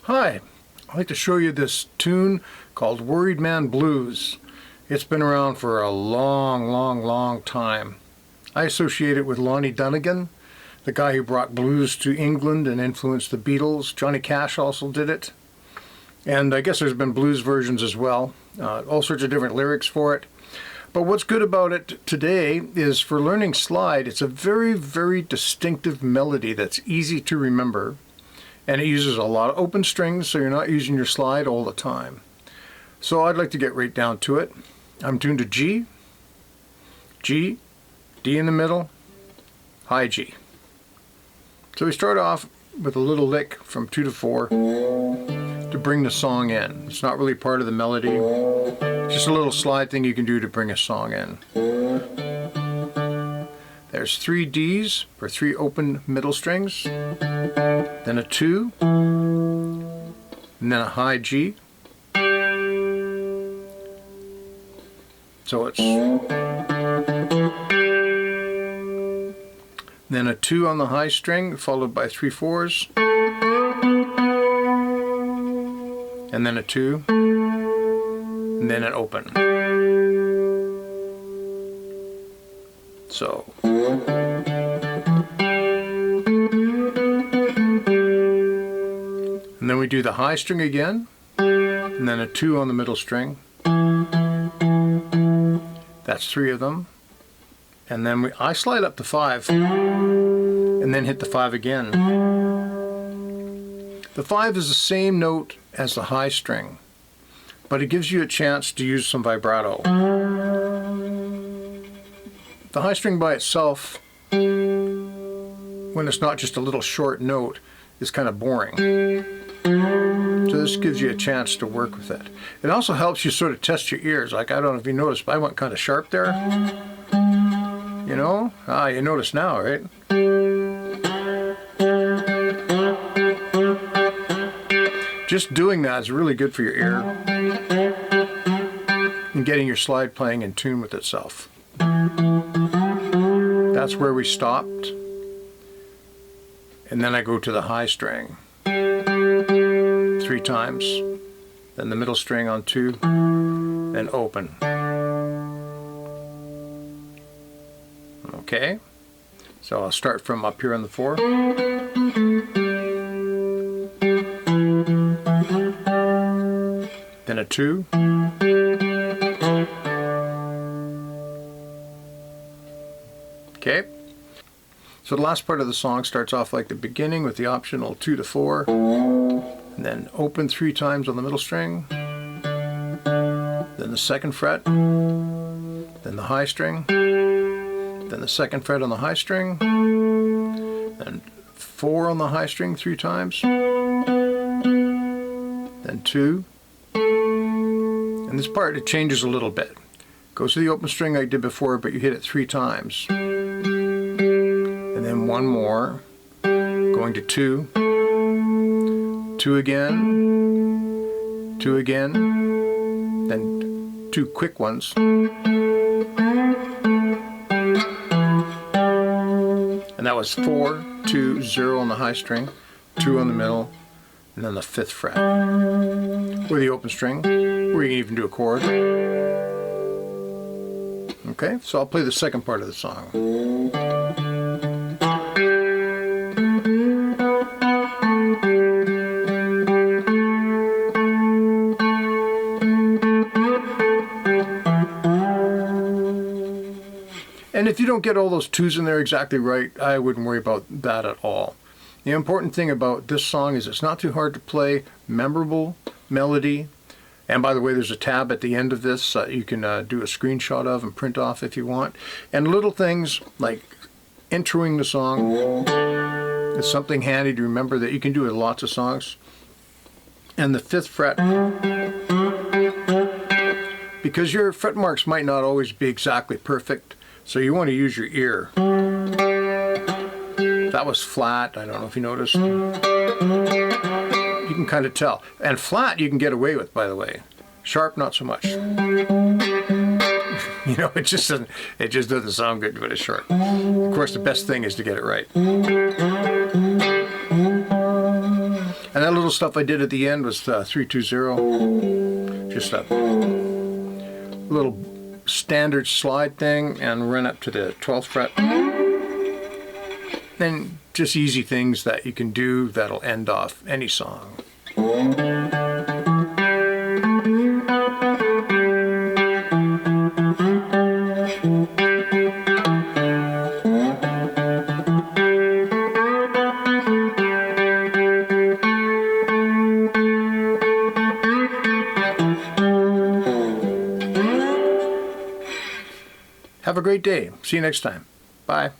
Hi, I'd like to show you this tune called Worried Man Blues. It's been around for a long time. I associate it with Lonnie Donegan, the guy who brought blues to England and influenced the Beatles. Johnny Cash also did it. And I guess there's been blues versions as well. All sorts of different lyrics for it. But what's good about it today is for learning slide, it's a very distinctive melody that's easy to remember. And it uses a lot of open strings, so you're not using your slide all the time. So I'd like to get right down to it. I'm tuned to G, G, D in the middle, high G. So we start off with a little lick from 2 to 4 to bring the song in. It's not really part of the melody, just a little slide thing you can do to bring a song in. There's 3 Ds, or 3 open middle strings, then a 2, and then a high G. So it's then a 2 on the high string, followed by 3 4s, and then a 2, and then an open. So and then we do the high string again, and then a 2 on the middle string. That's 3 of them. And then I slide up to 5, and then hit the 5 again. The 5 is the same note as the high string, but it gives you a chance to use some vibrato. The high string by itself, when it's not just a little short note, is kind of boring. So this gives you a chance to work with it. It also helps you sort of test your ears. Like, I don't know if you noticed, but I went kind of sharp there. You know? You notice now, right? Just doing that is really good for your ear and getting your slide playing in tune with itself. That's where we stopped. And then I go to the high string 3 times, then the middle string on 2, then open. Okay, so I'll start from up here on the 4. Then a 2. Okay. So the last part of the song starts off like the beginning with the optional 2 to 4, and then open 3 times on the middle string, then the 2nd fret, then the high string, then the 2nd fret on the high string, then 4 on the high string 3 times, then 2, and this part it changes a little bit. Goes to the open string like I did before, but you hit it 3 times. And then 1 more, going to 2, 2 again, 2 again, then 2 quick ones, and that was 4, 2, 0 on the high string, 2 on the middle, and then the 5th fret, or the open string, or you can even do a chord. Okay, so I'll play the second part of the song. And if you don't get all those 2s in there exactly right, I wouldn't worry about that at all. The important thing about this song is it's not too hard to play, memorable melody. And by the way, there's a tab at the end of this you can do a screenshot of and print off if you want. And little things like introing the song is something handy to remember that you can do with lots of songs. And the 5th fret because your fret marks might not always be exactly perfect, so you want to use your ear. That was flat. I don't know if you noticed. You can kind of tell. And flat you can get away with, by the way. Sharp, not so much. You know, it just doesn't sound good when it's sharp. Of course, the best thing is to get it right. And that little stuff I did at the end was 3-2-0. Just a little standard slide thing and run up to the 12th fret. And just easy things that you can do that'll end off any song. Have a great day. See you next time. Bye.